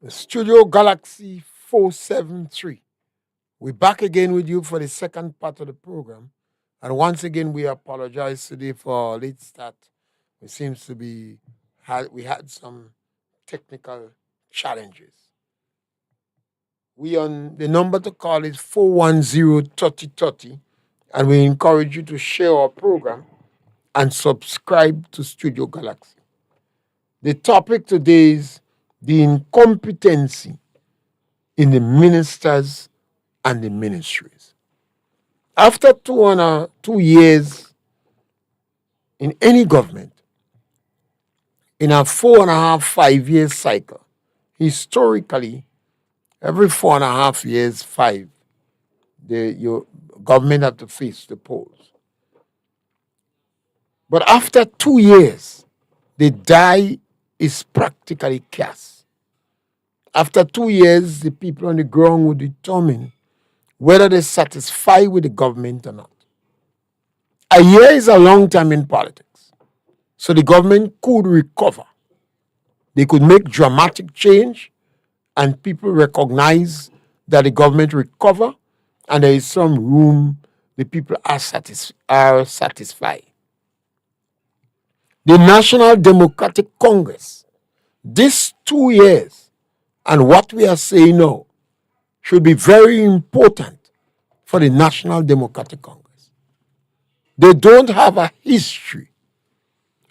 Studio Galaxy 473. We're back again with you for the second part of the program. And once again, we apologize today for our late start. It seems to be we had some technical challenges. We on the number to call is 410-3030, and we encourage you to share our program and subscribe to Studio Galaxy. The topic today is the incompetency in the ministers and the ministries. After 2 years in any government, in a 4.5, 5 year cycle, historically, every 4.5 years, your government have to face the polls. But after 2 years, the die is practically cast. After 2 years, the people on the ground will determine whether they're satisfied with the government or not. A year is a long time in politics. So the government could recover. They could make dramatic change and people recognize that the government recover and there is some room the people are satisfied. The National Democratic Congress, these 2 years and what we are saying now should be very important for the National Democratic Congress. They don't have a history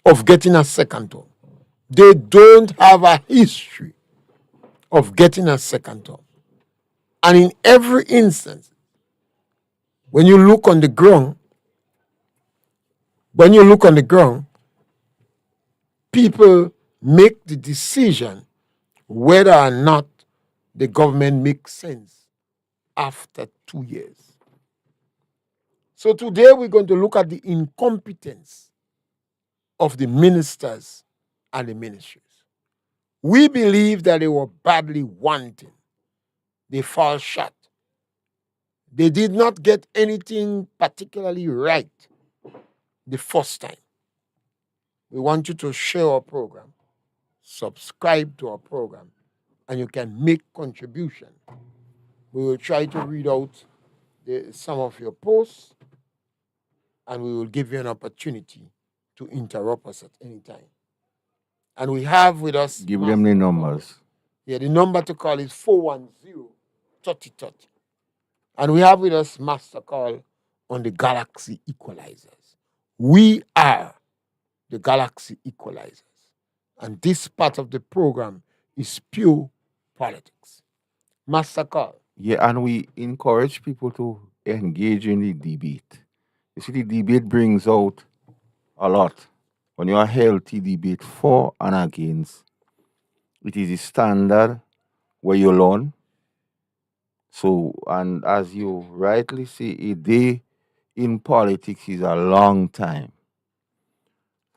of getting a second term. They don't have a history of getting a second term. And in every instance, when you look on the ground, people make the decision whether or not the government makes sense after 2 years. So today we're going to look at the incompetence of the ministers and the ministries. We believe that they were badly wanting. They fall short. They did not get anything particularly right the first time. We want you to share our program, subscribe to our program, and you can make contribution. We will try to read out some of your posts, and we will give you an opportunity to interrupt us at any time. And we have with us... Give them the numbers. Yeah, the number to call is 410-3030. And we have with us Master Call on the Galaxy Equalizers. We are the Galaxy Equalizers. And this part of the program is pure politics. Master Call. Yeah, and we encourage people to engage in the debate. You see, the debate brings out a lot. When you are healthy debate for and against, it is a standard where you learn. So, and as you rightly say, a day in politics is a long time.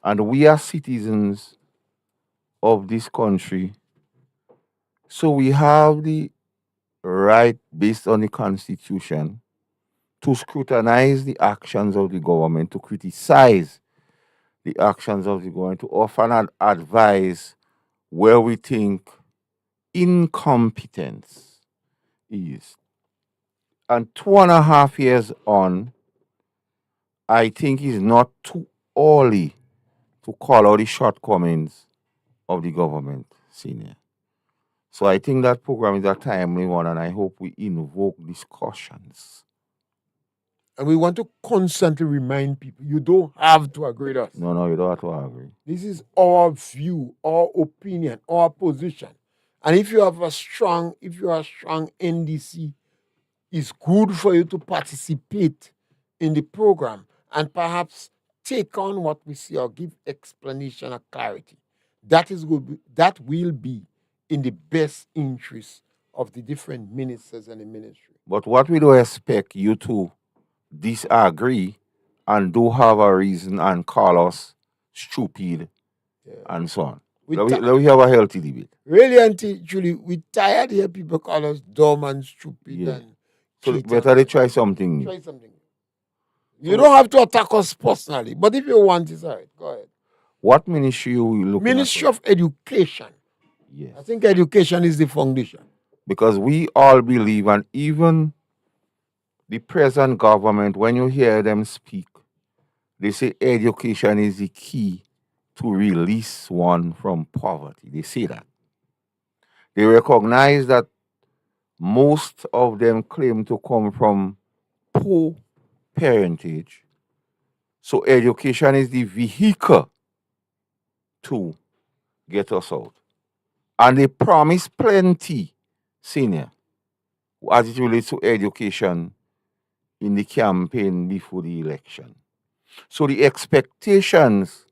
And we are citizens of this country. So we have the right, based on the Constitution, to scrutinize the actions of the government, to criticize the actions of the government, to offer and advise where we think incompetence is. And 2.5 years on, I think it's not too early to call out the shortcomings of the government, senior. So I think that program is a timely one, and I hope we invoke discussions. And we want to constantly remind people you don't have to agree with us. No, you don't have to agree. This is our view, our opinion, our position. And if you are a strong NDC, it's good for you to participate in the program and perhaps take on what we see or give explanation or clarity. That will be in the best interest of the different ministers and the ministry. But what we do expect you to disagree and do have a reason and call us stupid and so on. Let we have a healthy debate. Really and truly, we tired here people call us dumb and stupid and so better they try something new. Try something. You don't have to attack us personally, but if you want, it's all right. Go ahead. What ministry you looking Ministry at? of Education. Yes. I think education is the foundation. Because we all believe, and even the present government, when you hear them speak, they say education is the key to release one from poverty. They say that. They recognize that most of them claim to come from poor parentage. So education is the vehicle to get us out. And they promise plenty, senior, as it relates to education in the campaign before the election. So the expectations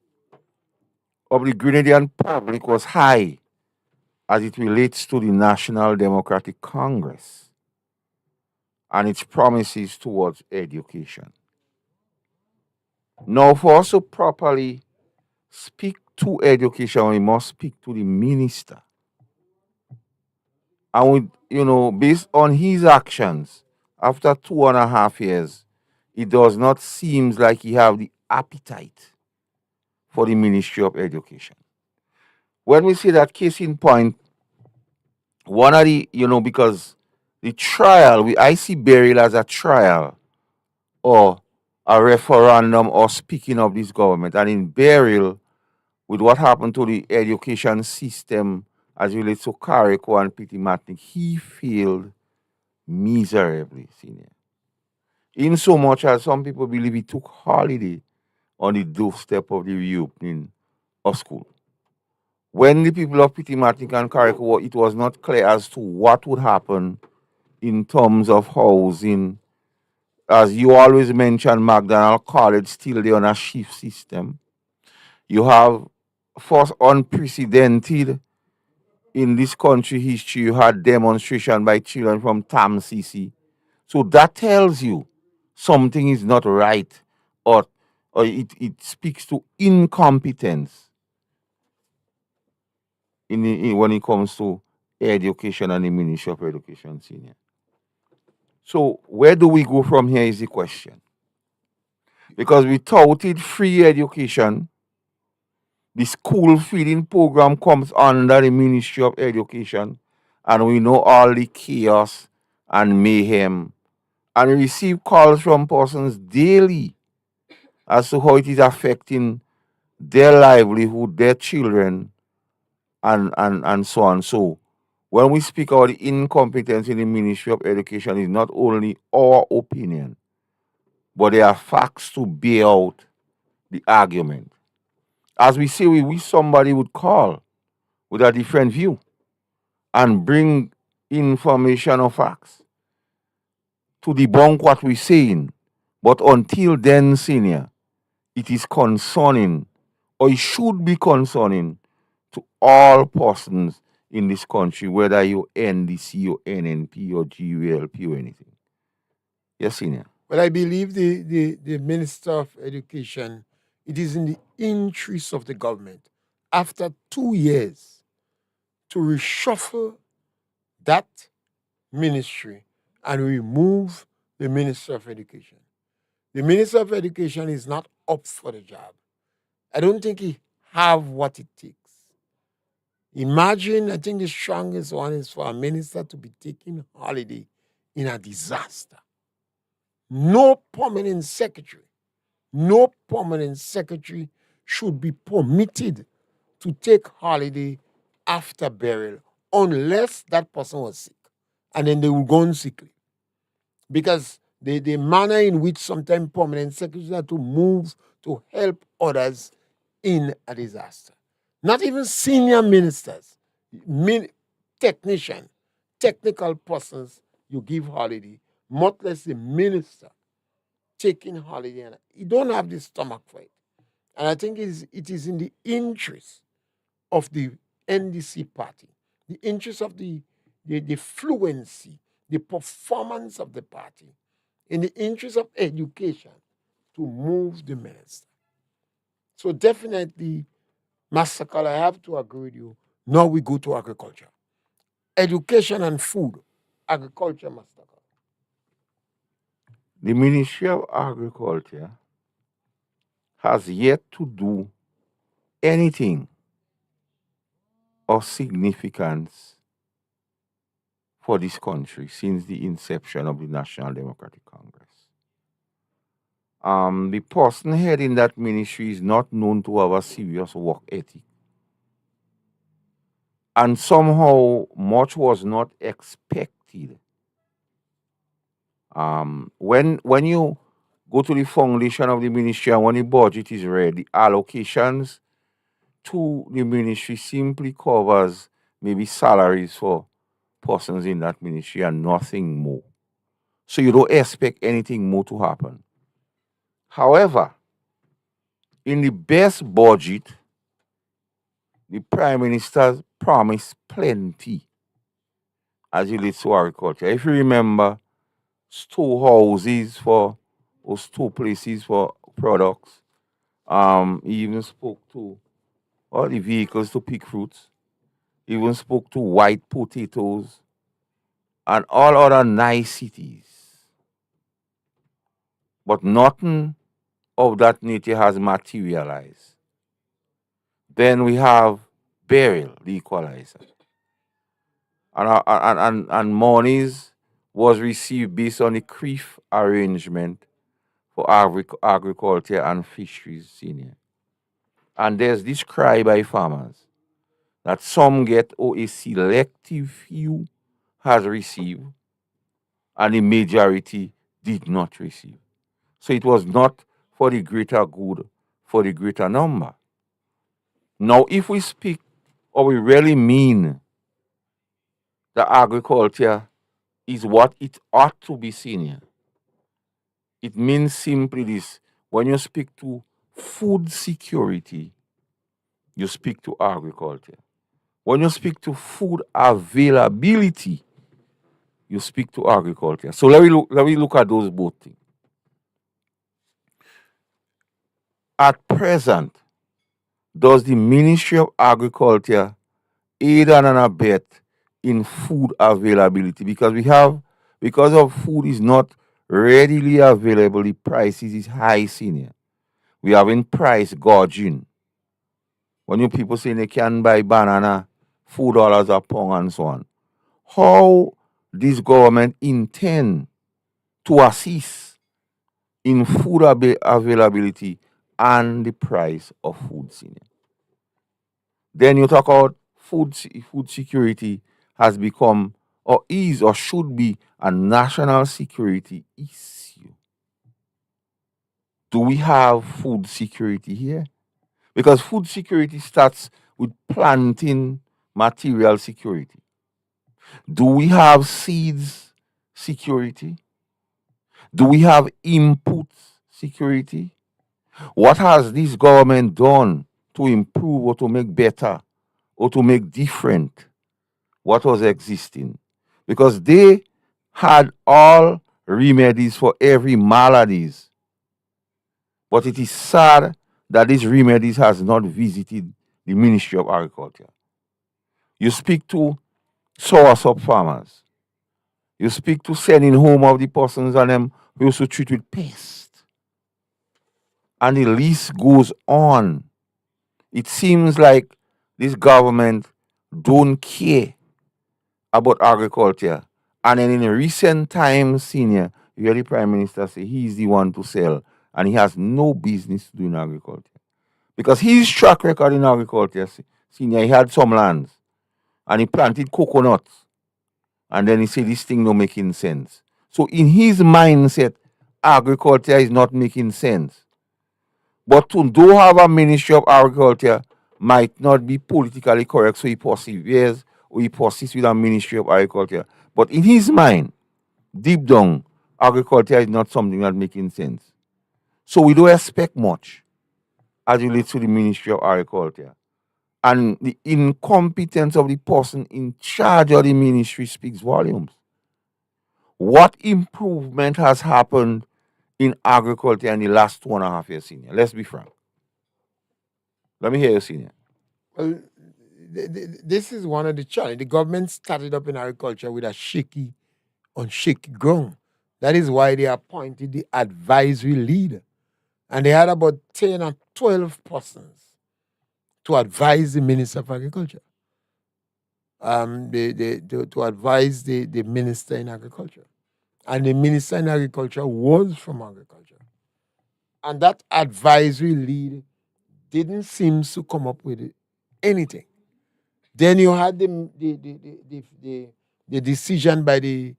of the Grenadian public was high as it relates to the National Democratic Congress and its promises towards education. Now, for us to properly speak to education, we must speak to the minister. And based on his actions, after 2.5 years, it does not seem like he have the appetite for the Ministry of Education. When we say that, case in point, one of the, because the trial, I see burial as a trial or a referendum or speaking of this government. And in burial, with what happened to the education system as it relates to Carrico and Petit Matnik, he failed miserably, senior. In so much as some people believe he took holiday on the doorstep of the reopening of school. When the people of Petit Matnik and Carrico, it was not clear as to what would happen in terms of housing. As you always mention, McDonald College still there on a shift system. You have first unprecedented in this country history, you had demonstration by children from Tam Sisi. So that tells you something is not right, or it speaks to incompetence when it comes to education and the Ministry of Education, senior. So where do we go from here is the question. Because we touted free education, the school feeding program comes under the Ministry of Education, and we know all the chaos and mayhem. And we receive calls from persons daily as to how it is affecting their livelihood, their children, and so on. So when we speak about the incompetence in the Ministry of Education, it's not only our opinion, but there are facts to bear out the argument. As we say, we wish somebody would call with a different view and bring information or facts to debunk what we're saying. But until then, senior, it is concerning, or it should be concerning, to all persons in this country, whether you NDC or NNP or GULP or anything. Yes, senior. But I believe the Minister of Education, it is in the interest of the government, after 2 years, to reshuffle that ministry and remove the Minister of Education. The Minister of Education is not up for the job. I don't think he have what it takes. Imagine, I think the strongest one is for a minister to be taking holiday in a disaster. No permanent secretary, no permanent secretary should be permitted to take holiday after burial unless that person was sick. And then they will go on sick leave. Because the manner in which sometimes permanent secretaries are to move to help others in a disaster. Not even senior ministers, min, technician, technical persons, you give holiday, much less the minister taking holiday. And you don't have the stomach for it. And I think it is in the interest of the NDC party, the interest of the fluency, the performance of the party, in the interest of education to move the minister. So definitely, Master Carl, I have to agree with you. Now we go to agriculture. Education and food. Agriculture, Master Carl. The Ministry of Agriculture has yet to do anything of significance for this country since the inception of the National Democratic Congress. The person heading that ministry is not known to have a serious work ethic. And somehow much was not expected. When you go to the foundation of the ministry and when the budget is read, the allocations to the ministry simply covers maybe salaries for persons in that ministry and nothing more. So you don't expect anything more to happen. However, in the best budget, the Prime Minister promised plenty as it relates to agriculture. If you remember, storehouses for or store places for products. He even spoke to all the vehicles to pick fruits. He even spoke to white potatoes and all other niceties. But nothing of that nature has materialized. Then we have burial, the equalizer. And monies was received based on the CREEF arrangement for agriculture and fisheries senior. And there's this cry by farmers that some get or a selective few has received and the majority did not receive. So it was not for the greater good, for the greater number. Now, if we speak or we really mean that agriculture is what it ought to be seen, it means simply this. When you speak to food security, you speak to agriculture. When you speak to food availability, you speak to agriculture. So let me look at those both things. At present, does the Ministry of Agriculture aid and abet in food availability? Because of food is not readily available, the prices is high senior. We have in price gouging. When you people say they can buy banana, $4 a pound and so on. How this government intend to assist in food availability and the price of food senior. Then you talk about food security has become or is or should be a national security issue. Do we have food security here? Because food security starts with planting material security. Do we have seeds security? Do we have input security? What has this government done to improve or to make better or to make different what was existing? Because they had all remedies for every maladies. But it is sad that these remedies has not visited the Ministry of Agriculture. You speak to soursop farmers. You speak to sending home of the persons and them we used to treat with pest. And the list goes on. It seems like this government don't care about agriculture. And then in recent times, senior, you hear the Prime Minister say he's the one to sell and he has no business doing agriculture. Because his track record in agriculture, senior, he had some lands and he planted coconuts. And then he said this thing not making sense. So in his mindset, agriculture is not making sense. But to do have a Ministry of Agriculture might not be politically correct, so he perseveres or he persists with a Ministry of Agriculture. But in his mind, deep down, agriculture is not something that making sense. So we don't expect much as it relates to the Ministry of Agriculture. And the incompetence of the person in charge of the ministry speaks volumes. What improvement has happened in agriculture in the last 2.5 years, senior? Let's be frank. Let me hear you, senior. Well, this is one of the challenges. The government started up in agriculture with a on shaky ground. That is why they appointed the advisory leader. And they had about 10 or 12 persons to advise the Minister of Agriculture, to advise the Minister in Agriculture. And the Minister in Agriculture was from agriculture. And that advisory lead didn't seem to come up with anything. Then you had the decision by the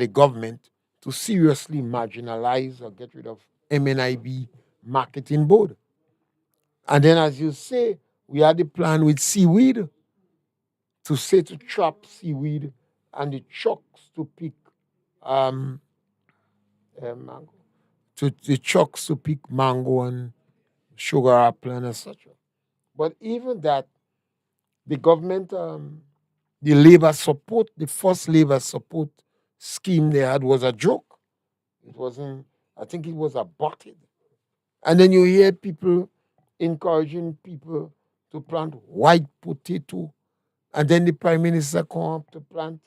government to seriously marginalize or get rid of MNIB marketing board. And then, as you say, we had the plan with seaweed to say to trap seaweed and the chucks to pick um, mango, to the chucks to pick mango and sugar apple and etc. But even that, the government, the labor support, the first labor support scheme they had was a joke. It wasn't. I think it was aborted. And then you hear people encouraging people to plant white potato, and then the prime minister come up to plant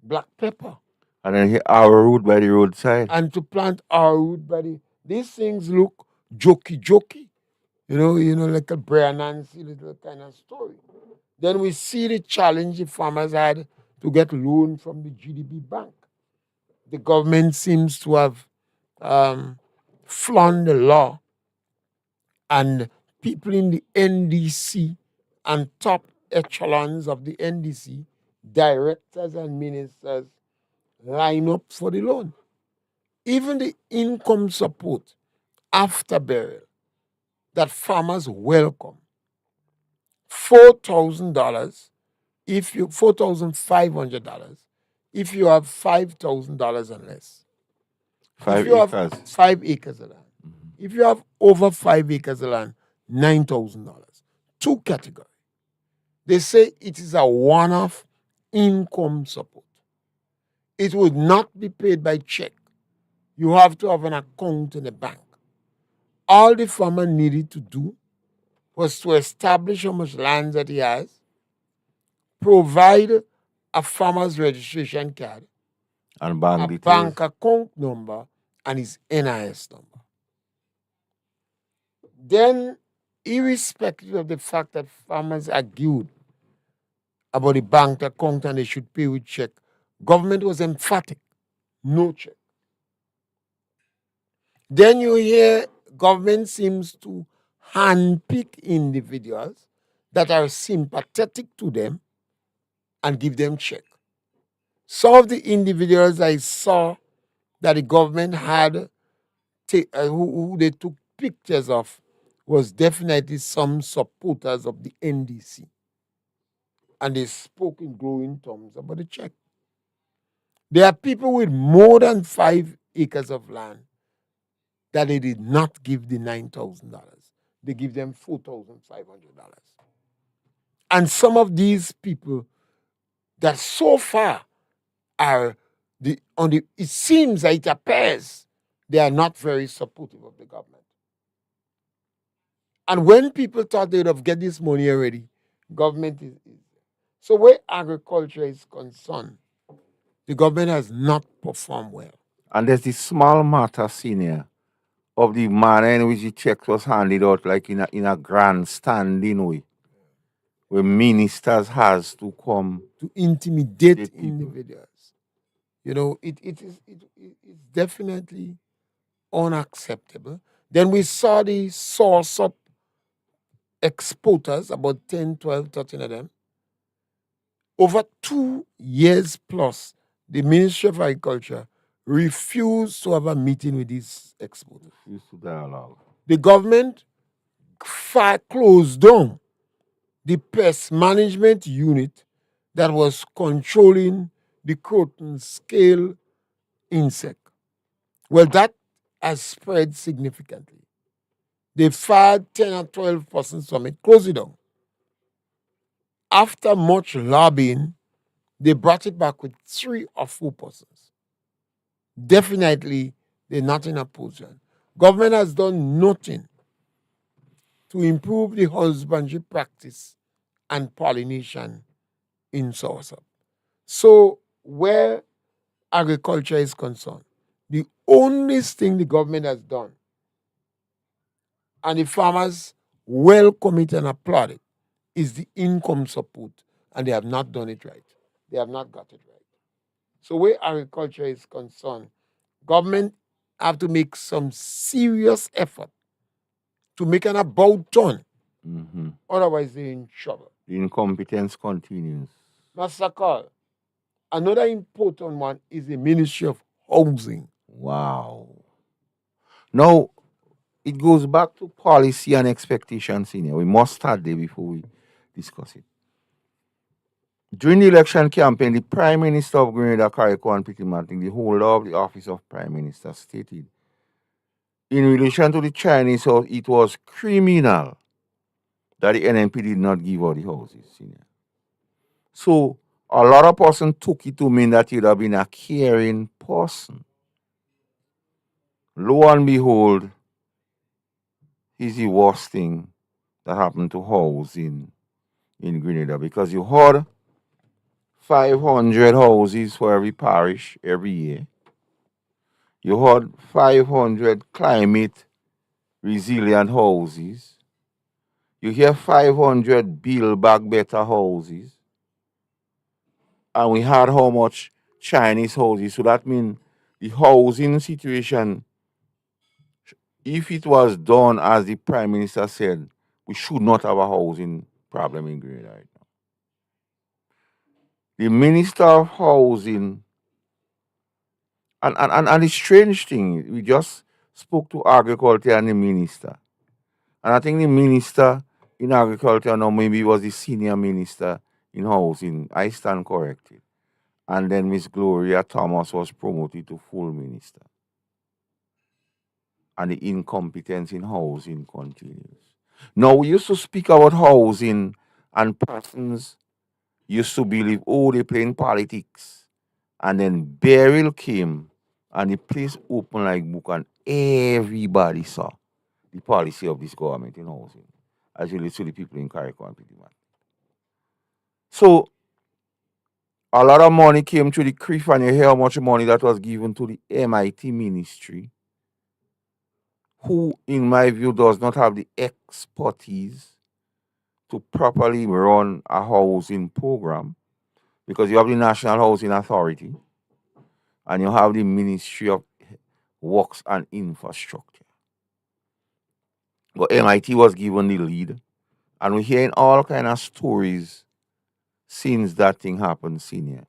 black pepper And then here our road by the roadside. and to plant our wood body. These things look jokey, like a Brian Nancy little kind of story. Then we see the challenge the farmers had to get loan from the GDP bank. The government seems to have flaunt the law, and people in the NDC and top echelons of the NDC, directors and ministers, line up for the loan. Even the income support after burial that farmers welcome, $4,000 if you $4,500 if you have $5,000 and less. If Five you have acres. 5 acres of land, if you have over 5 acres of land, $9,000. Two categories. They say it is a one-off income support. It would not be paid by check. You have to have an account in the bank. All the farmer needed to do was to establish how much land that he has, provide a farmer's registration card, And a bank details. bank account number, and his NIS number. Then, irrespective of the fact that farmers argued about the bank account and they should pay with check, government was emphatic, no check. Then you hear government seems to handpick individuals that are sympathetic to them and give them check. Some of the individuals I saw that the government had who they took pictures of was definitely some supporters of the NDC. And they spoke in glowing terms about the check. There are people with more than 5 acres of land that they did not give the $9,000. They give them $4,500. And some of these people that so far are it seems that it appears they are not very supportive of the government. And when people thought they would have get this money already, government is so where agriculture is concerned, The government has not performed well. And there's this small matter, senior, of the manner in which the check was handed out, like in a grandstanding way, where ministers has to come To intimidate the people. individuals. It's definitely unacceptable. Then we saw the source of exporters, about 10, 12, 13 of them. Over 2 years plus, the Ministry of Agriculture refused to have a meeting with these exporters. Refuse to dialogue. The government closed down the pest management unit that was controlling the cotton scale insect. Well, that has spread significantly. They fired 10 or 12 persons from it, closed it down. After much lobbying, they brought it back with 3 or 4 persons. Definitely, they're not in a position. Government has done nothing to improve the husbandry practice and pollination in Soursop. So, where agriculture is concerned, the only thing the government has done, and the farmers welcome it and applaud it, is the income support, and they have not done it right. They have not got it right. So, where agriculture is concerned, government have to make some serious effort to make an about turn. Mhm. Otherwise, they're in trouble. The incompetence continues. Master Carl, another important one is the Ministry of Housing. Wow. Now, it goes back to policy and expectations, senior. We must start there before we discuss it. During the election campaign, the Prime Minister of Grenada, Carriacou Pitty, the holder of the office of Prime Minister, stated in relation to the Chinese house, it was criminal that the NNP did not give out the houses, senior. So a lot of person took it to mean that he'd have been a caring person. Lo and behold, is the worst thing that happened to housing in Grenada, because you had 500 houses for every parish every year. You had 500 climate resilient houses. You hear 500 build back better houses. And we had how much Chinese houses. So that means the housing situation, if it was done as the Prime Minister said, we should not have a housing problem in Grenada right now. The Minister of Housing, and the strange thing, we just spoke to Agriculture and the Minister. And I think the Minister in Agriculture now maybe was the senior minister in Housing. I stand corrected. And then Miss Gloria Thomas was promoted to full minister. And the incompetence in housing continues. Now, we used to speak about housing, and persons used to believe, oh, they playing politics. And then Beryl came, and the place opened like book, and everybody saw the policy of this government in housing, as you listen to the people in Carriacou and Pitty. So, a lot of money came to the CRIF, and you hear how much money that was given to the MIT ministry, who, in my view, does not have the expertise to properly run a housing program, because you have the National Housing Authority and you have the Ministry of Works and Infrastructure. But MIT was given the lead, and we're hearing all kind of stories since that thing happened, senior.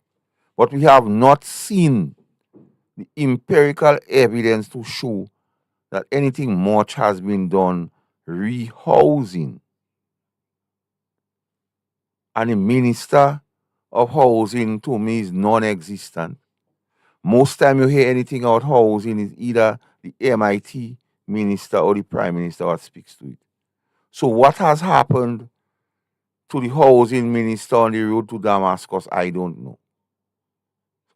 But we have not seen the empirical evidence to show that anything much has been done rehousing. And the Minister of Housing, to me, is non-existent. Most time you hear anything about housing is either the MIT minister or the Prime Minister that speaks to it. So what has happened to the housing minister on the road to Damascus, I don't know.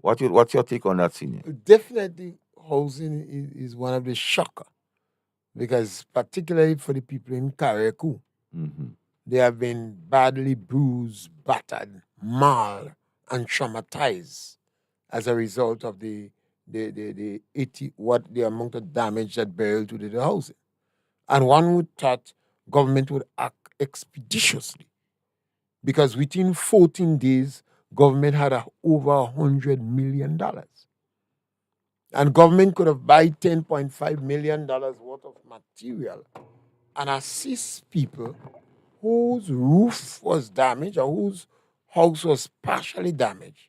What's your take on that, senior? Definitely, housing is one of the shocker, because particularly for the people in Carriacou, Mm-hmm. they have been badly bruised, battered, mauled, and traumatized as a result of the 80, what the amount of damage that burial to the housing. And one would thought government would act expeditiously because within 14 days, government had over $100 million. And government could have buy $10.5 million worth of material and assist people whose roof was damaged or whose house was partially damaged,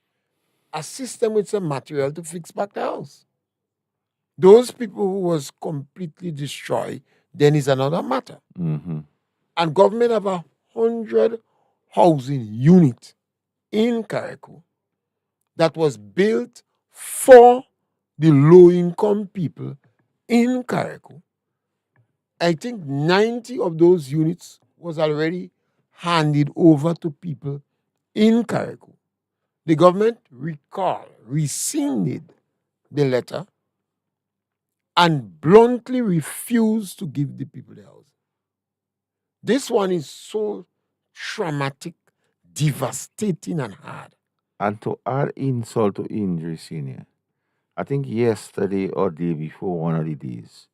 assist them with some material to fix back the house. Those people who was completely destroyed, then is another matter. Mm-hmm. And government have 100 housing unit in Carriacou that was built for the low income people in Carriacou. I think 90 of those units was already handed over to people in Carriacou. The government rescinded the letter and bluntly refused to give the people the house. This one is so traumatic, devastating, and hard. And to add insult to injury, senior, I think yesterday or day before one of the days,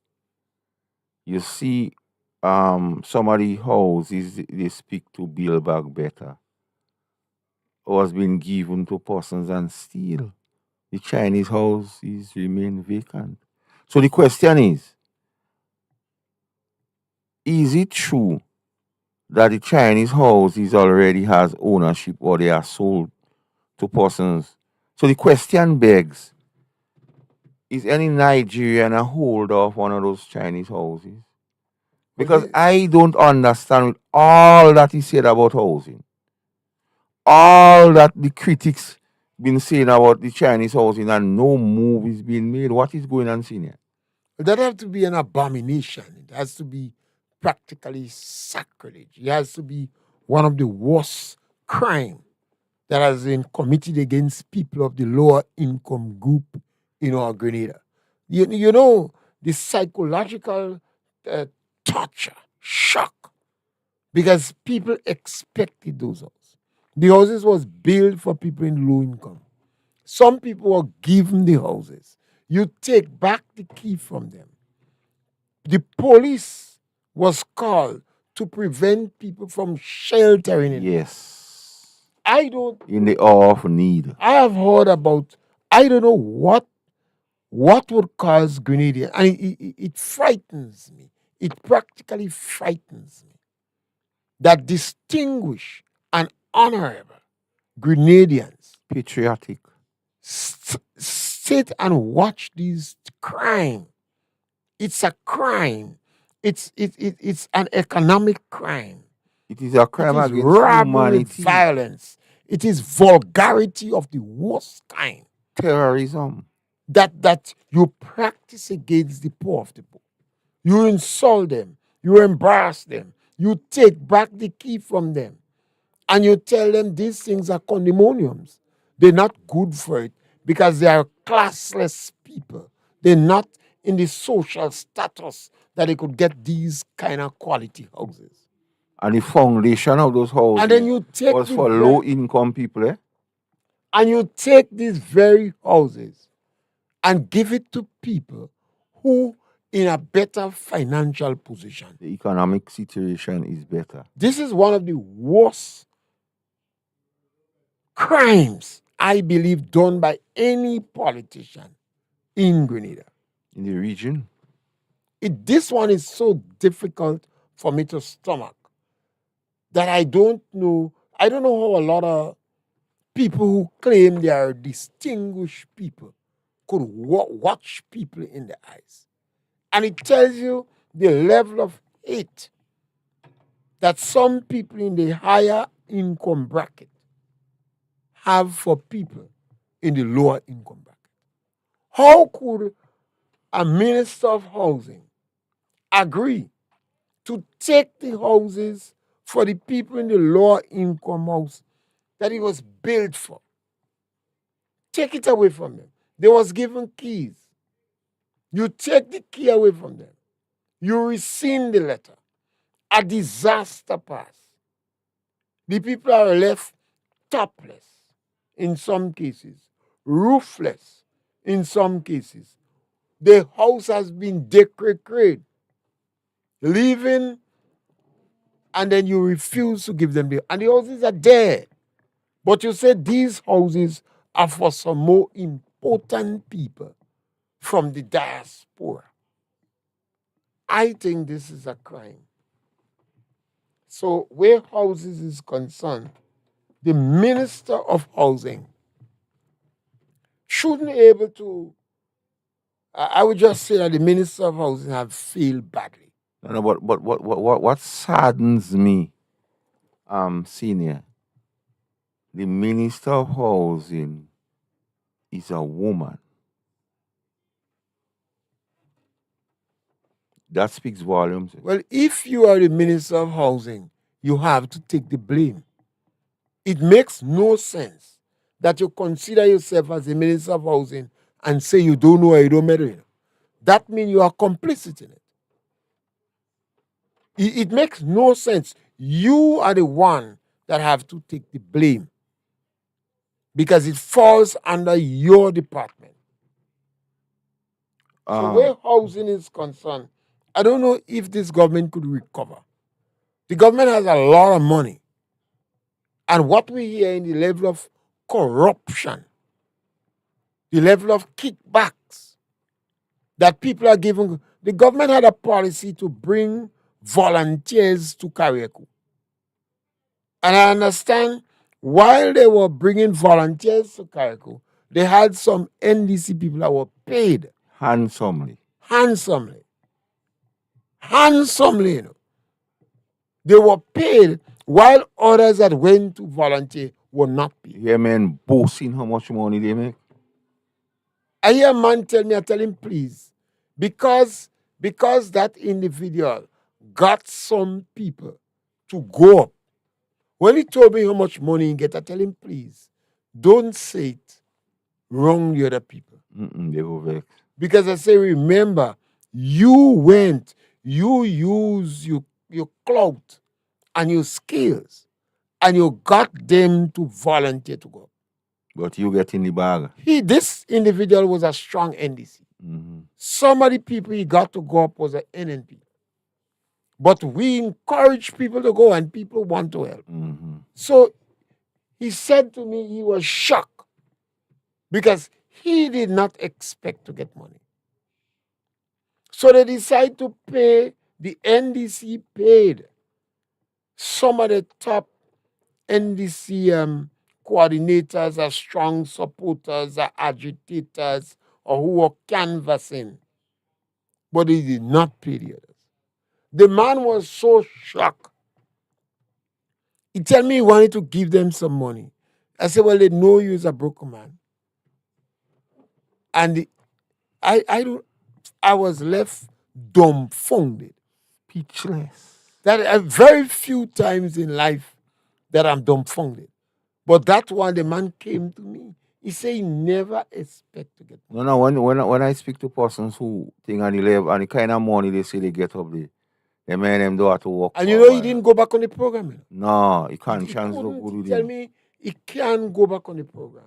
you see somebody houses they speak to build back better was being given to persons and still the Chinese house is remain vacant. So the question is it true that the Chinese house is already has ownership or they are sold to persons? So the question begs, is any Nigerian a holder of one of those Chinese houses? Well, Because I don't understand with all that he said about housing, all that the critics been saying about the Chinese housing and no move is being made. What is going on, senior? that have to be an abomination. It has to be practically sacrilege. It has to be one of the worst crime that has been committed against people of the lower income group in our Grenada. You know, the psychological uh, torture, shock, because people expected those houses. The houses was built for people in low income. Some people were given the houses. You take back the key from them. The police was called to prevent people from sheltering in there. Yes. I don't In the hour of need. I have heard about, I don't know what would cause Grenadian, and it frightens me. It practically frightens me that distinguished and honorable Grenadians Patriotic. sit and watch these crime. It's a crime. It's an economic crime. It is a It crime is against robbery with humanity. violence. It is vulgarity of the worst kind Terrorism. that you practice against the poor of the poor. You insult them, you embarrass them, you take back the key from them, and you tell them these things are condominiums. They're not good for it because they are classless people. They're not in the social status that they could get these kind of quality houses. And the foundation of those And then houses you take was for low income people. and you take these very houses and give it to people who in a better financial position. The economic situation is better. This is one of the worst crimes, I believe, done by any politician in Grenada. In the region. This one is so difficult for me to stomach that I don't know. I don't know how a lot of people who claim they are distinguished people could watch people in the eyes. And it tells you the level of hate that some people in the higher income bracket have for people in the lower income bracket. How could a minister of housing agree to take the houses for the people in the lower income house that it was built for? Take it away from them. They was given keys. You take the key away from them. You rescind the letter. A disaster pass. The people are left topless in some cases, ruthless in some cases. The house has been decorated, living, and then you refuse to give them and the houses are there. But you say these houses are for some more important people from the diaspora. I think this is a crime. So where houses is concerned, the Minister of Housing shouldn't be able to. I would just say that the Minister of Housing have failed badly. No, but what saddens me, senior, the Minister of Housing is a woman. That speaks volumes. Well, if you are the Minister of Housing, you have to take the blame. It makes no sense that you consider yourself as the Minister of Housing and say you don't know or you don't matter. That means you are complicit in it. It makes no sense. You are the one that have to take the blame because it falls under your department. So where housing is concerned, I don't know if this government could recover. The government has a lot of money. And what we hear in the level of corruption, the level of kickbacks that people are giving, the government had a policy to bring volunteers to Carriacou. And I understand while they were bringing volunteers to Carriacou, they had some NDC people that were paid handsomely. Handsomely, you know. They were paid while others that went to volunteer were not paid. Yeah, man, boasting how much money they make. I hear a man tell me, I tell him, please, because that individual got some people to go up. When he told me how much money he get, I tell him, please, don't say it wrong the other people. They go vex. Because I say, remember, you went, you use your clout and your skills, and you got them to volunteer to go. But you get in the bag. This individual was a strong NDC. Some of the people he got to go up was an NNP. But we encourage people to go and people want to help. So he said to me he was shocked because he did not expect to get money. So they decided to pay, the NDC paid some of the top NDC coordinators are strong supporters, are agitators, or who were canvassing. But he did not pay the others. The man was so shocked. He told me he wanted to give them some money. I said, well, they know you as a broken man. And I was left dumbfounded. Speechless. That very few times in life that I'm dumbfounded. But that one, the man came to me. He said he never expect to get money. No, when I speak to persons who think on the level and the kind of money they say they get up there, they man them do have to work. And you know he didn't go back on the program. You know? No, he can't chance look good with tell me he can't go back on the program.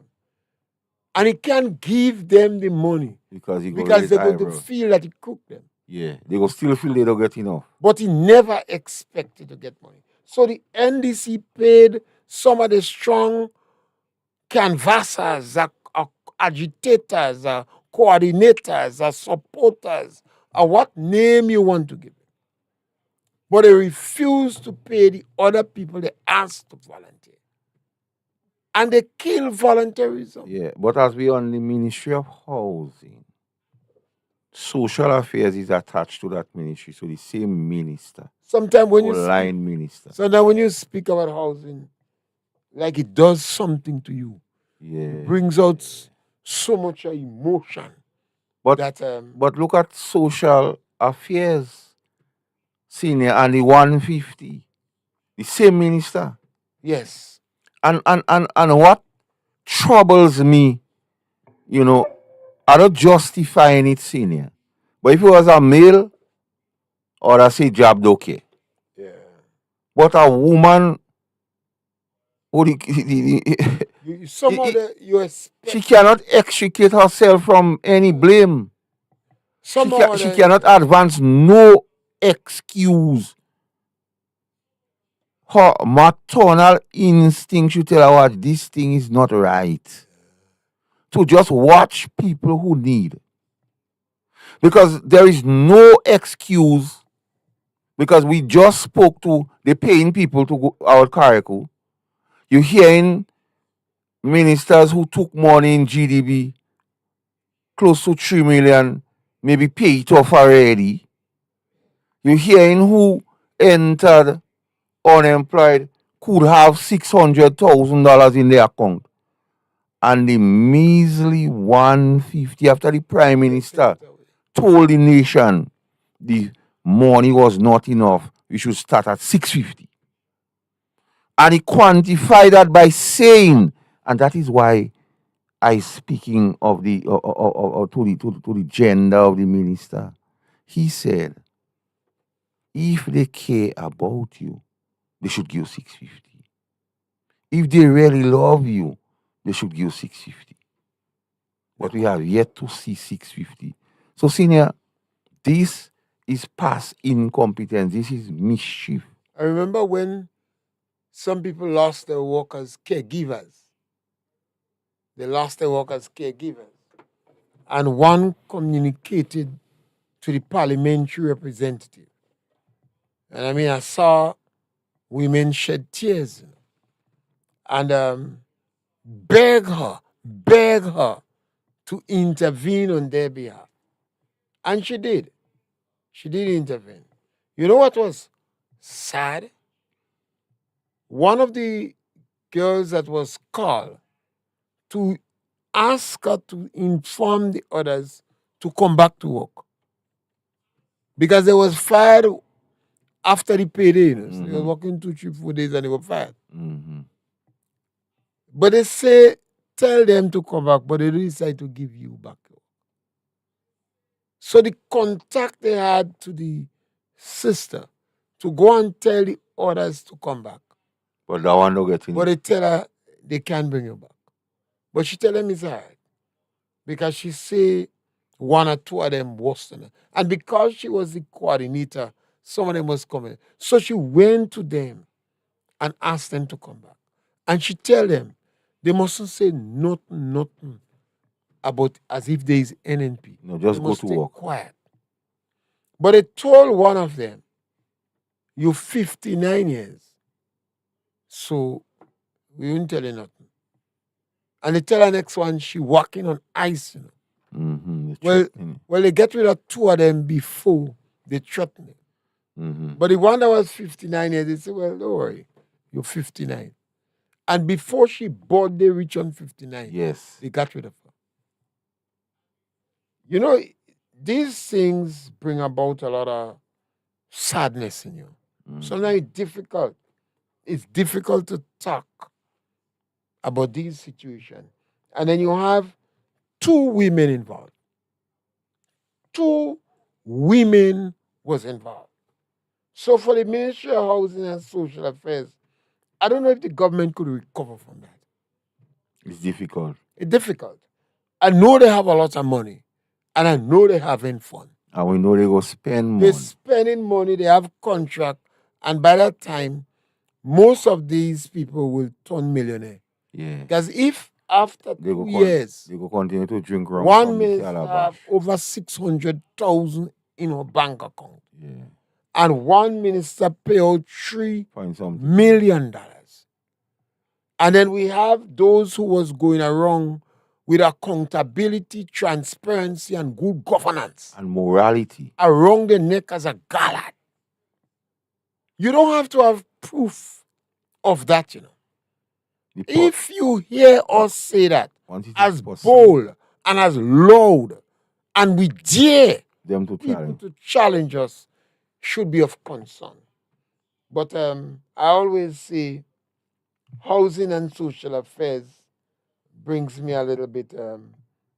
And he can't give them the money. Because they're going to feel that he cooked them. Yeah, they will still feel they don't get enough. But he never expected to get money. So the NDC paid some of the strong canvassers, agitators, coordinators, supporters, what name you want to give it. But they refused to pay the other people they asked to volunteer. And they kill volunteerism. Yeah, but as we on the Ministry of Housing, Social Affairs is attached to that ministry, so the same minister. Sometimes when you minister. Sometimes when you speak about housing, like it does something to you. Yeah. It brings out so much emotion. But that but look at Social Affairs senior and the 150. The same minister. Yes. And what troubles me, you know, I don't justifying it, senior. But if it was a male, or I say job okay. Yeah. But a woman, oh, the Some I- other you she expect cannot extricate herself from any blame. some She other cannot advance no excuse. Her maternal instinct should tell her what this thing is not right. To just watch people who need. Because there is no excuse. Because we just spoke to the paying people to go out Carriacou. You're hearing ministers who took money in GDB, close to 3 million, maybe pay it off already. You're hearing who entered unemployed could have $600,000 in their account. And the measly 150 after the Prime they take Minister it away. told the nation the money was not enough. We should start at 650. And he quantified that by saying, and that is why I speaking of the to the gender of the minister. He said, if they care about you, they should give 650. If they really love you, they should give 650. But we have yet to see 650. So, senior, this is past incompetence. This is mischief. I remember when some people lost their work as caregivers. They lost their work as caregivers. And one communicated to the parliamentary representative. And I mean, I saw women shed tears and beg her to intervene on their behalf. And she did. She did intervene. You know what was sad? One of the girls that was called to ask her to inform the others to come back to work because they was fired after the payday. You know? So they were working 2, 3, 4 days and they were fired. Mm-hmm. But they say, tell them to come back, but they decide to give you back. So the contact they had to the sister to go and tell the others to come back. But that one not getting But it. they tell her they can't bring you back. But she tell them it's hard. Because she say one or two of them worse than her. And because she was the coordinator, some of them was coming. So she went to them and asked them to come back. And she tell them they mustn't say nothing about as if there is NNP. No, just they go must to stay work. quiet. But they told one of them, you're 59 years. So we won't tell you nothing. And they tell her next one, she walking on ice. You know. Mm-hmm. Well, they get rid of two of them before they threaten it. Mm-hmm. But the one that was 59 years, they said, well, don't worry, you're 59. And before she birthday reached on 59, Yes. they got rid of her. You know, these things bring about a lot of sadness in you. Sometimes it's difficult. It's difficult to talk about these situations. And then you have two women involved. Two women was involved. So for the Ministry of Housing and Social Affairs, I don't know if the government could recover from that. It's difficult. It's difficult. I know they have a lot of money, and I know they having fun. And we know they go spend They're money. spending money, they have contract, and by that time, most of these people will turn millionaire. Yeah. Because if after They go 2 years, they go continue to drink rum one from the minister have calabash. over 600,000 in her bank account, Yeah. and one minister pay out $3 Find something. million. And then we have those who was going around with accountability, transparency, and good governance And morality. around the neck as a gallard. You don't have to have proof of that, you know. The po- If you hear us say that once it is as possible, bold and as loud, and we dare them to people challenge. to challenge us, should be of concern. But I always say housing and social affairs brings me a little bit,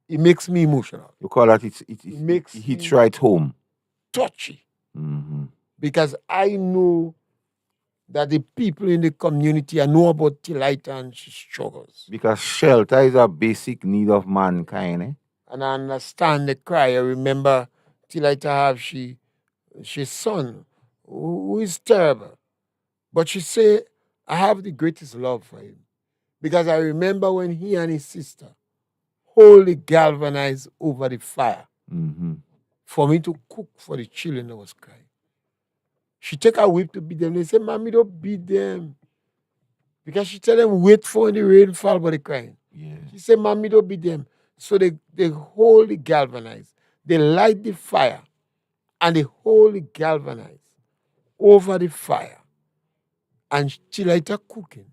it makes me emotional, You call that makes it hits me- right home. touchy, Mm-hmm. because I know that the people in the community know about Tilita and she struggles. Because shelter is a basic need of mankind. Eh? And I understand the cry. I remember Tilita have she's son who is terrible. But she say, I have the greatest love for him. Because I remember when he and his sister wholly galvanized over the fire for me to cook for the children that was crying. She take her whip to beat them. They say, Mommy, don't beat them. Because she tell them, wait for when the rain fall, but they crying. Yeah. She said, Mommy, don't beat them. So they wholly galvanize. They light the fire and they wholly galvanize over the fire. And she light her cooking.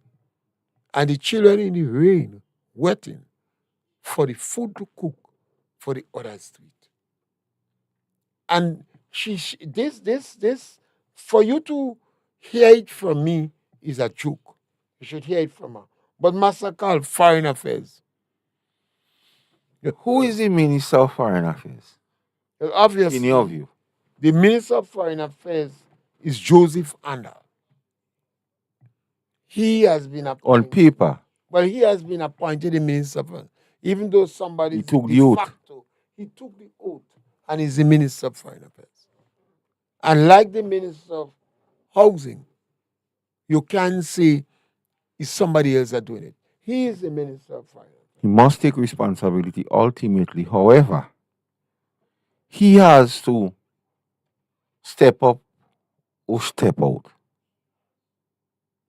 And the children in the rain waiting for the food to cook for the others to eat. And this, for you to hear it from me is a joke. You should hear it from her. But Master called Foreign Affairs. Who is the Minister of Foreign Affairs? Obviously, In your view? the Minister of Foreign Affairs is Joseph Andal. He has been appointed. On paper. Well, he has been appointed the Minister of Foreign, even though somebody He took the oath. facto, he took the oath and is the Minister of Foreign Affairs. And like the Minister of Housing, you can't say it's somebody else that doing it. He is the Minister of Foreign Affairs. He must take responsibility ultimately. However, he has to step up or step out.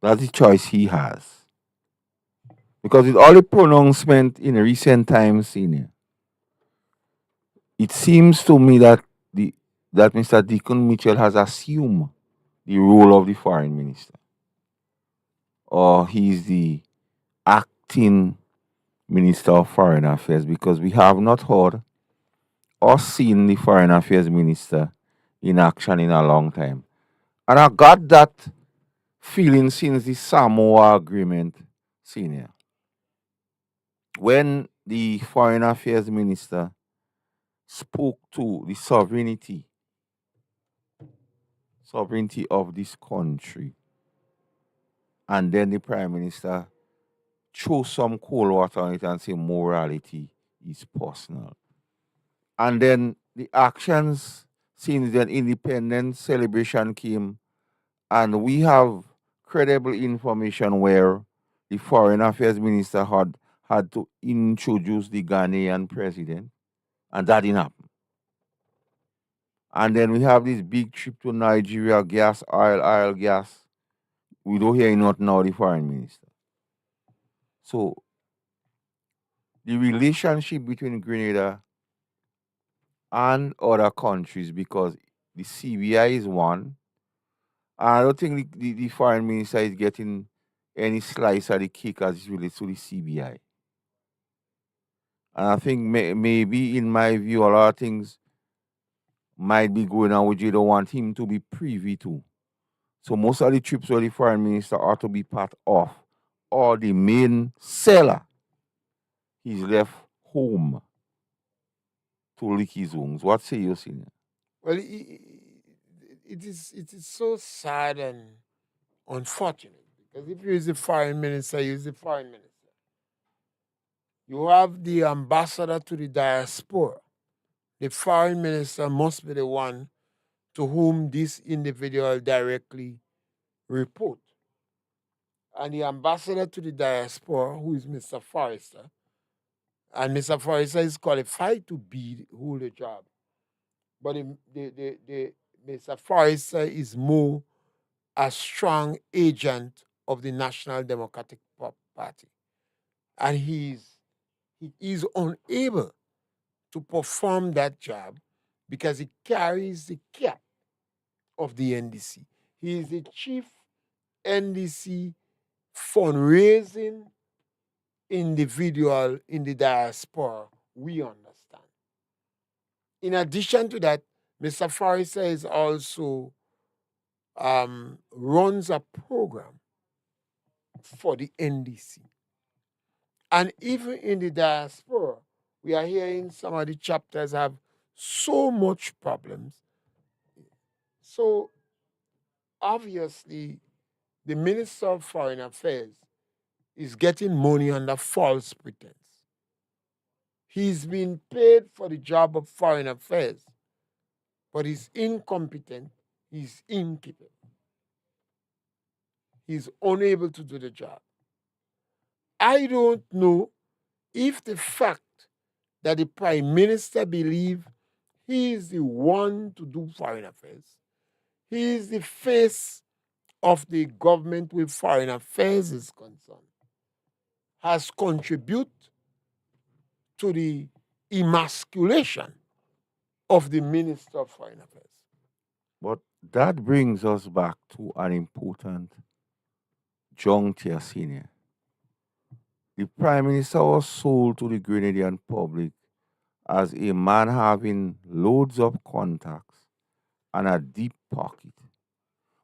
That's the choice he has. Because with all the pronouncement in recent times, senior, it seems to me that that Mr. Deacon Mitchell has assumed the role of the foreign minister. Or he's the acting Minister of Foreign Affairs, because we have not heard or seen the Foreign Affairs Minister in action in a long time. And I got that feeling since the Samoa Agreement, senior. When the Foreign Affairs Minister spoke to the sovereignty of this country, and then the Prime Minister threw some cold water on it and say morality is personal. And then the actions since then independence celebration came, and we have credible information where the Foreign Affairs Minister had to introduce the Ghanaian president, and that didn't happen. And then we have this big trip to Nigeria, gas, oil, gas. We don't hear nothing now, the foreign minister. So the relationship between Grenada and other countries, because the CBI is one, and I don't think the foreign minister is getting any slice of the cake as it relates to the CBI. And I think maybe, in my view, a lot of things might be going on which you don't want him to be privy to. So most of the trips where the foreign minister ought to be part of, or the main seller, he's left home to lick his wounds. What say you, senior? Well, it is so sad and unfortunate, because if you use the foreign minister, use the foreign minister. You have the ambassador to the diaspora. The foreign minister must be the one to whom this individual directly report. And the ambassador to the diaspora, who is Mr. Forrester, and Mr. Forrester is qualified to hold the job. But the Mr. Forrester is more a strong agent of the National Democratic Party. And he is unable to perform that job because he carries the cap of the NDC. He is the chief NDC fundraising individual in the diaspora, we understand. In addition to that, Mr. Forrester is also runs a program for the NDC. And even in the diaspora, we are hearing some of the chapters have so much problems. So obviously, the Minister of Foreign Affairs is getting money under false pretense. He's been paid for the job of foreign affairs, but he's incompetent, he's incapable, he's unable to do the job. I don't know if the fact that the Prime Minister believes he is the one to do foreign affairs, he is the face of the government with foreign affairs is concerned, has contributed to the emasculation of the Minister of Foreign Affairs. But that brings us back to an important juncture, senior. The Prime Minister was sold to the Grenadian public as a man having loads of contacts and a deep pocket.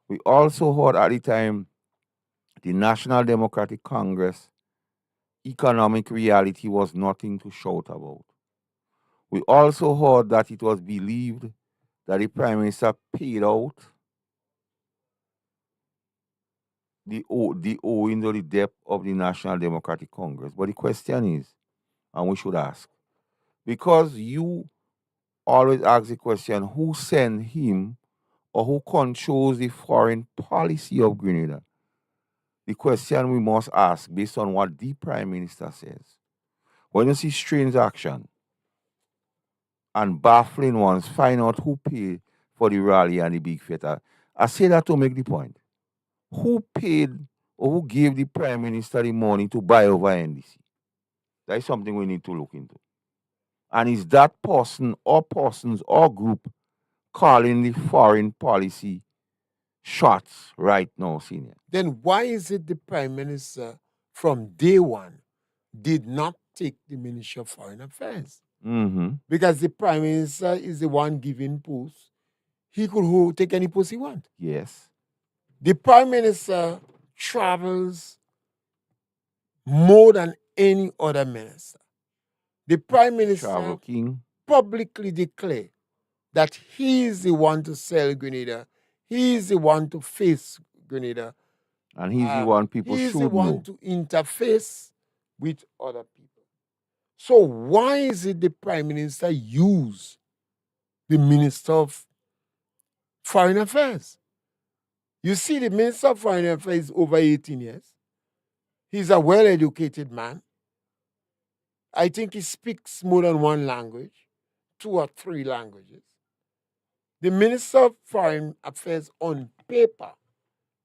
We also heard at the time the National Democratic Congress economic reality was nothing to shout about. We also heard that it was believed that the Prime Minister paid out the owing or the debt of the National Democratic Congress. But the question is, and we should ask, because you always ask the question, who sent him or who controls the foreign policy of Grenada? The question we must ask based on what the Prime Minister says. When you see strange action and baffling ones, find out who paid for the rally and the big theater. I say that to make the point. Who paid or who gave the Prime Minister the money to buy over NDC? That is something we need to look into. And is that person or persons or group calling the foreign policy shots right now, senior? Then why is it the Prime Minister from day one did not take the Ministry of Foreign Affairs? Mm-hmm. Because the Prime Minister is the one giving posts. He could take any post he wants. Yes. The Prime Minister travels more than any other minister. The Prime Minister Travel King publicly declared that he is the one to sell Grenada. He is the one to face Grenada. and he's the one people He is the should one know. to interface with other people. So why is it the Prime Minister use the Minister of Foreign Affairs? You see, the Minister of Foreign Affairs is over 18 years. He's a well-educated man. I think he speaks more than one language, 2 or 3 languages. The Minister of Foreign Affairs on paper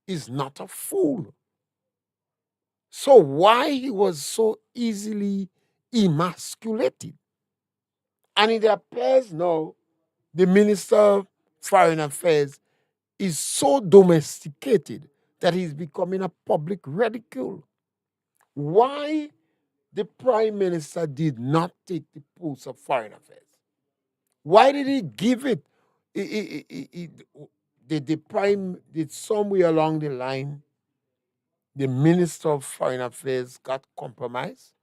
is not a fool. So why he was so easily emasculated? And it appears now the Minister of Foreign Affairs is so domesticated that he's becoming a public ridicule. Why the Prime Minister did not take the post of Foreign Affairs? Why did he give it? The Prime did somewhere along the line, the Minister of Foreign Affairs got compromised?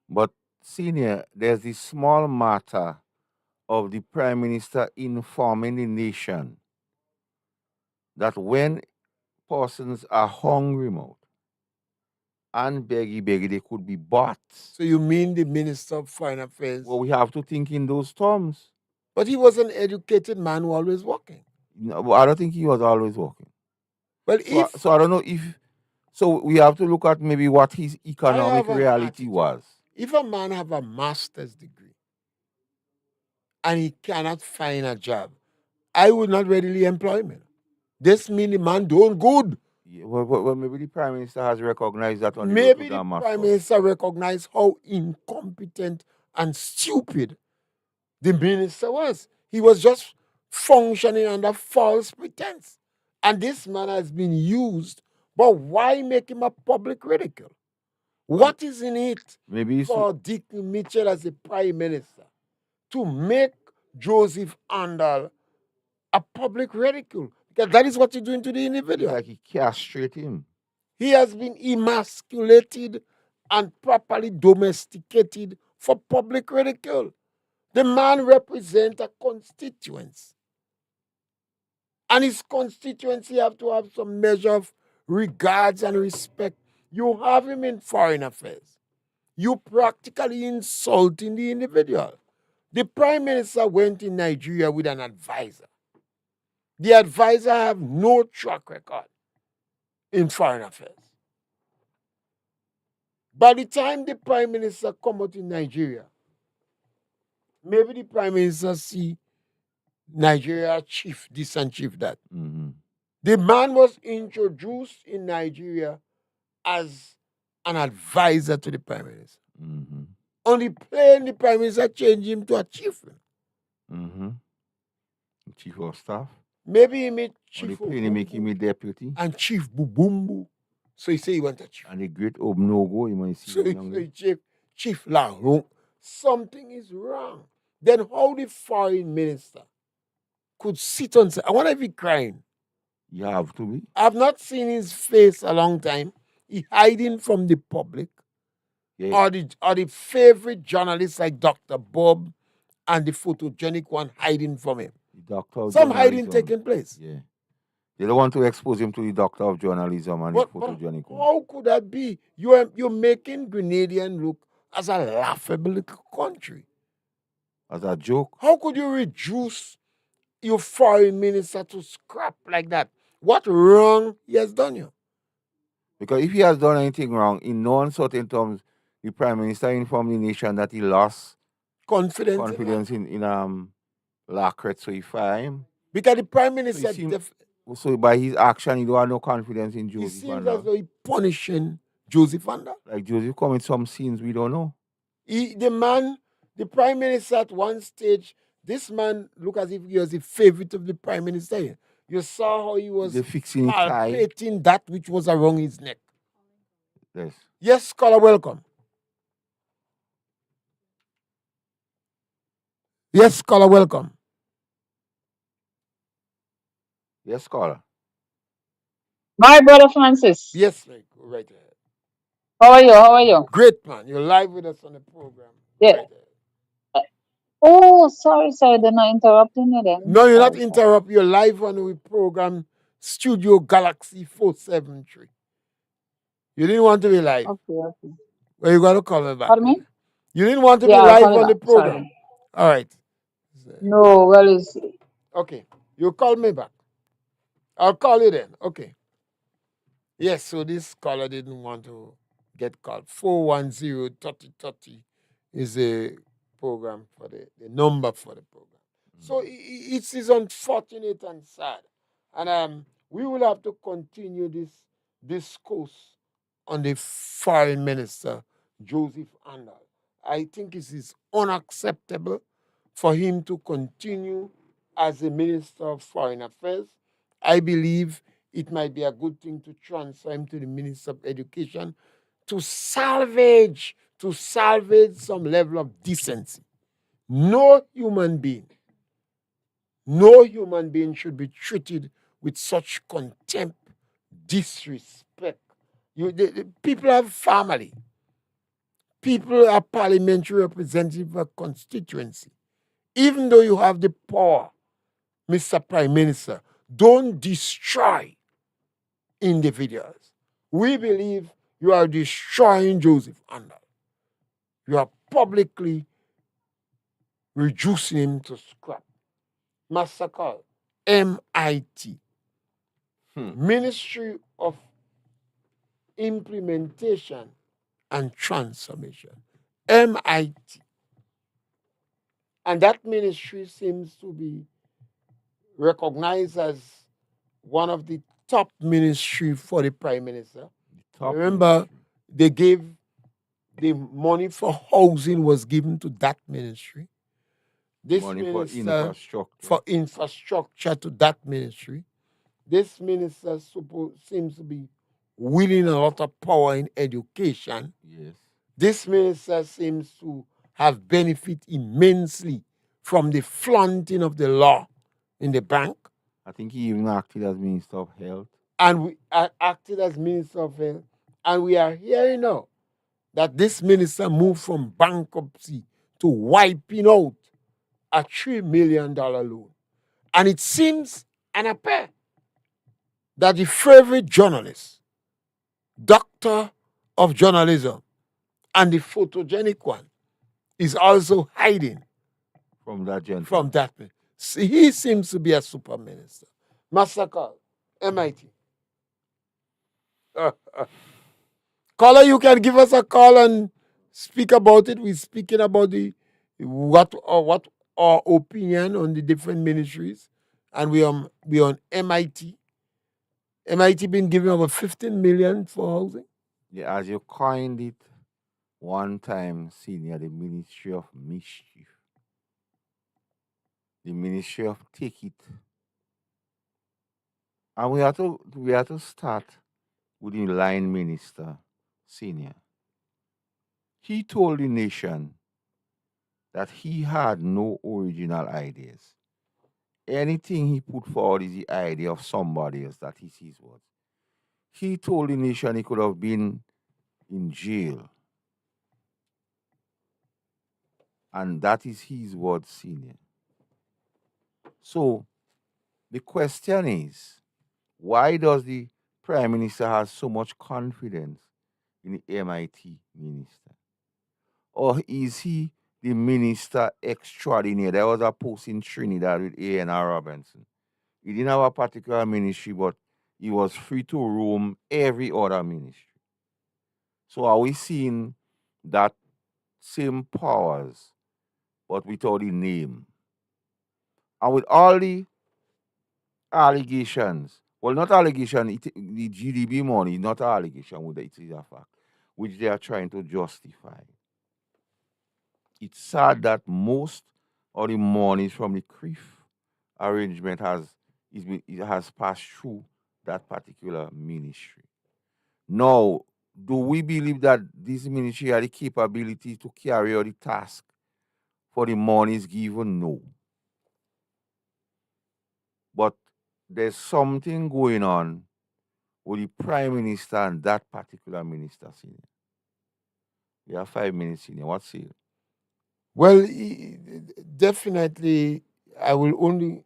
But, senior, there's the small matter of the Prime Minister informing the nation that when persons are hungry mouth and beggy, they could be bought. So you mean the Minister of Foreign Affairs? Well, we have to think in those terms. But he was an educated man who always working. No, I don't think he was always working. Well, So I don't know if. So we have to look at maybe what his economic have an reality attitude. was. If a man have a master's degree and he cannot find a job, I would not readily employ him. This means the man doing good. Yeah, well, maybe the Prime Minister has recognized that on Maybe the the master. Prime Minister recognized how incompetent and stupid the minister was. He was just functioning under false pretense. And this man has been used, but why make him a public ridicule? What is in it Maybe for Dick Mitchell as a Prime Minister to make Joseph Andal a public ridicule? Because that is what you're doing to the individual. It's like he castrate him. He has been emasculated and properly domesticated for public ridicule. The man represents a constituency. And his constituency have to have some measure of regards and respect. You have him in foreign affairs. You practically insulting the individual. The prime minister went in Nigeria with an advisor. The advisor have no track record in foreign affairs. By the time the prime minister come out in Nigeria, maybe the prime minister see Nigeria chief this and chief that. Mm-hmm. The man was introduced in Nigeria as an advisor to the prime minister. Mm-hmm. On the plane, the prime minister changed him to a chief. Mm-hmm. Chief of staff. Maybe he made On the chief plane, he make him a deputy. and chief Bubumbu. So he say he want a chief. And the great Obnogo, you might see So him he young say chief Lahong. Something is wrong. Then how the foreign minister could sit on say, I want to be crying. You have to be. I've not seen his face a long time. He hiding from the public. Yeah. Or the favorite journalists like Dr. Bob and the photogenic one hiding from him. The doctor of Some hiding journalism. taking place. Yeah. They don't want to expose him to the doctor of journalism and the But photogenic one. how could that be? You're making Grenadian look as a laughable little country. As a joke. How could you reduce your foreign minister to scrap like that? What wrong he has done you? Because if he has done anything wrong, in no uncertain terms, the prime minister informed the nation that he lost Confidence in Lacret, so he fired him. because the prime minister So by his action, he don't have no confidence in it Joseph. seems as though he punishing Joseph Anda. Like Joseph commit some sins we don't know. The prime minister at one stage, this man looked as if he was the favorite of the prime minister. You saw how he was fixing palpating that which was around his neck. Yes. Yes, scholar, welcome. Yes, scholar, welcome. Yes, scholar. My brother Francis. Yes, right ahead. How are you? How are you? Great, man. You're live with us on the program. Yeah. Right ahead. Oh, sorry. They're not interrupting you then. No, you're not interrupt. You're live on the program Studio Galaxy 473. You didn't want to be live. Okay. Well, you got to call me back. Pardon me? You didn't want to be Yeah, I'll live call you on the back. program. Sorry. All right. No, well, it's Okay. You call me back. I'll call you then. Okay. Yes, so this caller didn't want to get called. 410-3030 is a program for the number for the program. So it is unfortunate and sad. And we will have to continue this discourse on the foreign minister, Joseph Andal. I think it is unacceptable for him to continue as a minister of foreign affairs. I believe it might be a good thing to transfer him to the Minister of Education to salvage some level of decency. No human being should be treated with such contempt, disrespect. People have family. People are parliamentary representative of a constituency. Even though you have the power, Mr. Prime Minister, don't destroy individuals. We believe you are destroying Joseph Andal. You are publicly reducing him to scrap. Massacre, MIT, Ministry of Implementation and Transformation, MIT. And that ministry seems to be recognized as one of the top ministry for the prime minister. Remember, they gave the money for housing was given to that ministry. This money minister for infrastructure to that ministry. This minister seems to be wielding a lot of power in education. Yes. This minister seems to have benefit immensely from the flaunting of the law in the bank. I think he even acted as Minister of Health. And we acted as Minister of Health. And we are hearing now that this minister moved from bankruptcy to wiping out a $3 million loan. And it seems and appears that the favorite journalist doctor of journalism, and the photogenic one is also hiding From that from gentleman. that. See, he seems to be a super minister. Massacre, MIT. Caller, you can give us a call and speak about it. We're speaking about the what our opinion on the different ministries, and we on MIT. MIT been giving over 15 million for housing. Yeah, as you coined it one time, senior, the Ministry of Mischief, the Ministry of Take It. And we have to start with the line minister, senior. He told the nation that he had no original ideas. Anything he put forward is the idea of somebody else, that is his words. He told the nation he could have been in jail. And that is his word, senior. So the question is, why does the Prime Minister have so much confidence in the MIT minister? Or is he the minister extraordinaire? There was a post in Trinidad with A.N.R. Robinson. He didn't have a particular ministry, but he was free to roam every other ministry. So are we seeing that same powers, but without the name? And with all the allegations, well, not allegation, the GDB money is not an allegation, it is a fact, which they are trying to justify. It's sad that most of the money from the CRIF arrangement it has passed through that particular ministry. Now, do we believe that this ministry has the capability to carry out the task for the monies given? No. But there's something going on with the Prime Minister and that particular minister, senior. We have 5 minutes, senior. What's it? Well, definitely, I will only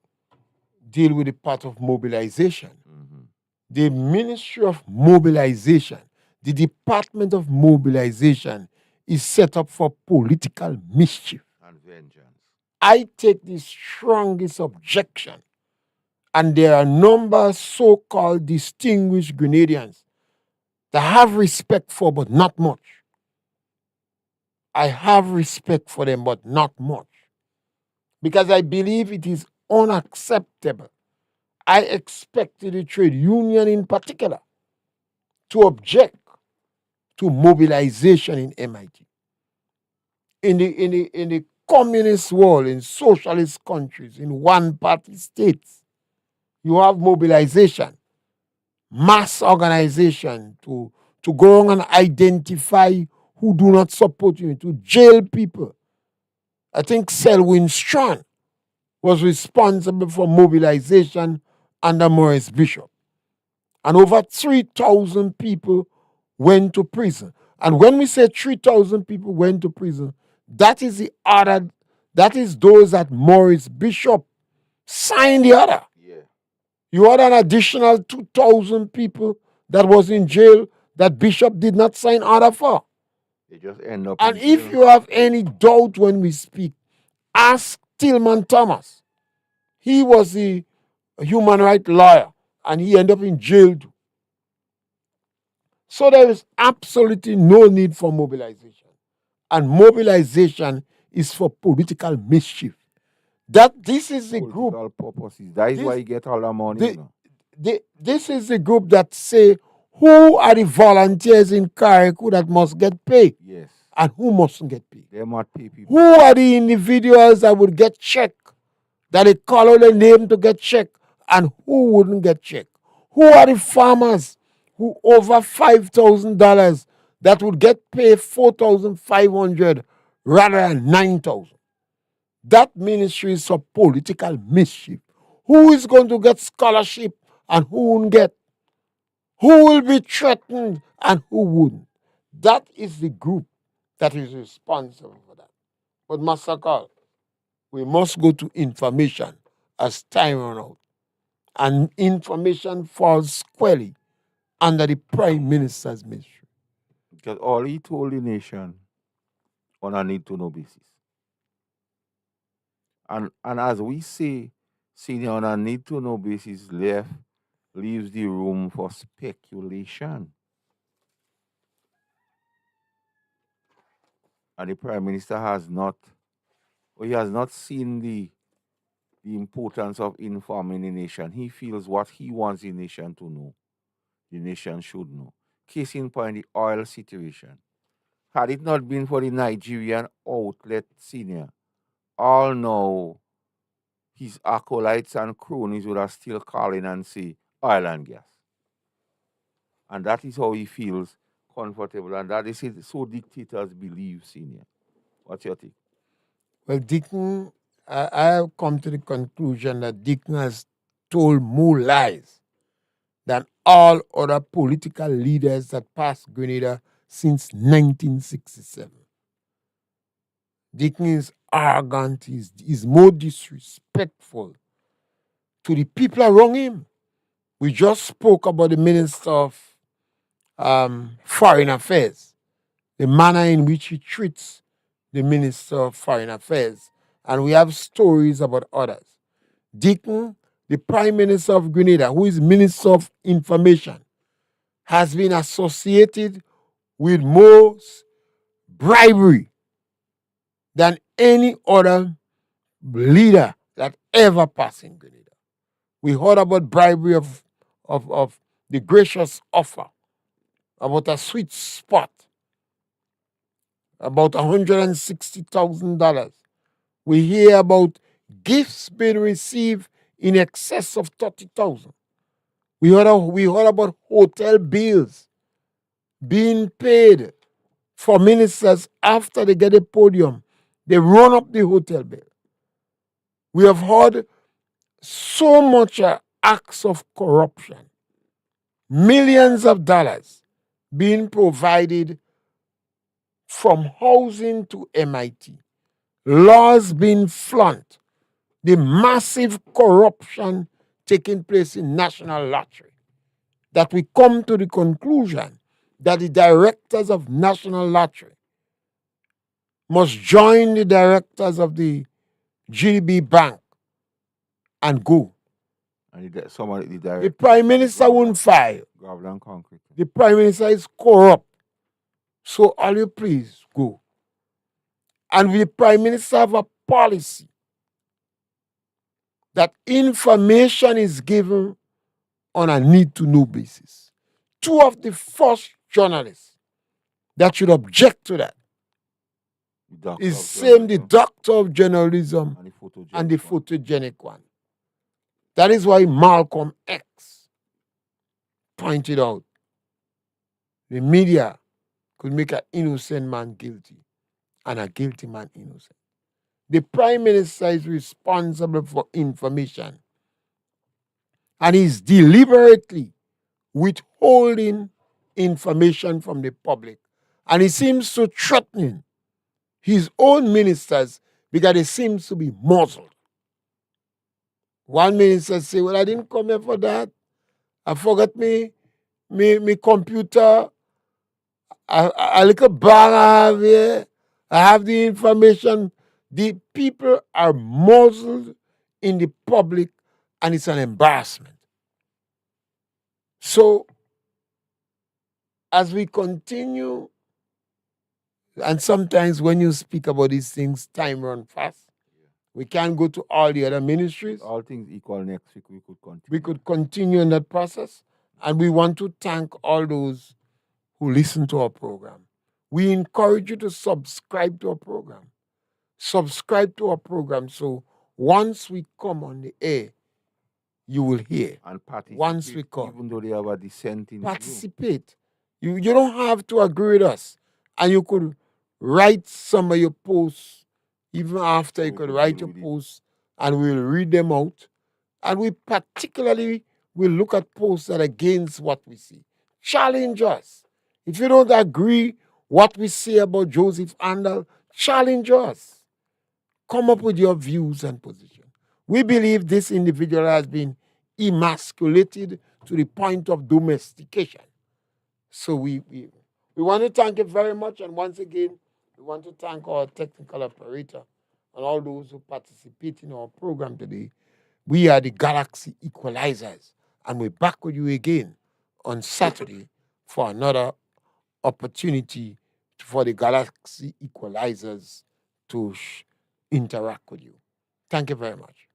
deal with the part of mobilization. Mm-hmm. The Ministry of Mobilization, the Department of Mobilization, is set up for political mischief. And vengeance. I take the strongest objection, and there are a number of so-called distinguished Grenadians that I have respect for, but not much. I have respect for them, but not much. Because I believe it is unacceptable. I expected the trade union in particular to object to mobilization in MIT. In the communist world, in socialist countries, in one-party states, you have mobilization, mass organization to go on and identify who do not support you, to jail people. I think Selwyn Strachan was responsible for mobilization under Maurice Bishop. And over 3,000 people went to prison. And when we say 3,000 people went to prison, that is the order, that is those that Maurice Bishop signed the order. Yeah. You had an additional 2,000 people that was in jail that Bishop did not sign order for. They just end up And in if jail. you have any doubt when we speak, ask Tillman Thomas. He was the human rights lawyer and he ended up in jail too. So there is absolutely no need for mobilization. And mobilization is for political mischief. That this is the group. Political purposes. That is why This, you get all the money. the, this is the group that say who are the volunteers in Carriacou that must get paid Yes. and who mustn't get paid. They might pay people. Who are the individuals that would get check, that they call out the name to get check, and who wouldn't get check? Who are the farmers who over $5,000 that would get paid $4,500 rather than $9,000? That ministry is for political mischief. Who is going to get scholarship and who won't get? Who will be threatened and who wouldn't? That is the group that is responsible for that. But Master Carl, we must go to information as time runs out. And information falls squarely under the Prime Minister's ministry. Because all he told the nation on a need to know basis. And as we say, senior on a need to know basis leaves the room for speculation. And the Prime Minister has not, or he has not seen the importance of informing the nation. He feels what he wants the nation to know, the nation should know. Case in point, the oil situation. Had it not been for the Nigerian outlet senior, all know his acolytes and cronies would have still calling and say oil and gas. And that is how he feels comfortable. And that is it. So dictators believe, senior. What's your take? Well, Deacon, I have come to the conclusion that Deacon has told more lies than all other political leaders that passed Grenada since 1967. Deacon is arrogant, is more disrespectful to the people around him. We just spoke about the Minister of Foreign Affairs, the manner in which he treats the Minister of Foreign Affairs. And we have stories about others. Deacon, the Prime Minister of Grenada, who is Minister of Information, has been associated with more bribery than any other leader that ever passed in Grenada. We heard about bribery of the gracious offer, about a sweet spot, about $160,000. We hear about gifts being received in excess of 30,000. We heard about hotel bills being paid for ministers after they get a podium. They run up the hotel bill. We have heard so much acts of corruption, millions of dollars being provided from housing to MIT, laws being flouted, the massive corruption taking place in National Lottery, that we come to the conclusion that the directors of National Lottery must join the directors of the GDB Bank and go. And The Prime Minister won't fire. gravel and concrete. The Prime Minister is corrupt. So all you please go. And the Prime Minister have a policy that information is given on a need-to-know basis. Two of the first journalists that should object to that is the doctor of journalism and the photogenic one. That is why Malcolm X pointed out the media could make an innocent man guilty and a guilty man innocent. The Prime Minister is responsible for information and is deliberately withholding information from the public. And he seems to threaten his own ministers because they seem to be muzzled. One minister say, well, I didn't come here for that. I forgot me computer, a little bag I have here. I have the information. The people are muzzled in the public, and it's an embarrassment. So, as we continue, and sometimes when you speak about these things, time runs fast. We can't go to all the other ministries. All things equal next week, We could continue in that process. And we want to thank all those who listen to our program. We encourage you to subscribe to our program. Subscribe to our program so once we come on the air, you will hear. And participate. Once we come. Even though they have a dissenting participate. You don't have to agree with us. And you could write some of your posts even after. You could write your posts and we'll read them out. And we particularly will look at posts that are against what we see. Challenge us. If you don't agree what we say about Joseph Andal, challenge us. Come up with your views and position. We believe this individual has been emasculated to the point of domestication. So we want to thank you very much. And once again, we want to thank our technical operator and all those who participate in our program today. We are the Galaxy Equalizers, and we're back with you again on Saturday for another opportunity for the Galaxy Equalizers to interact with you. Thank you very much.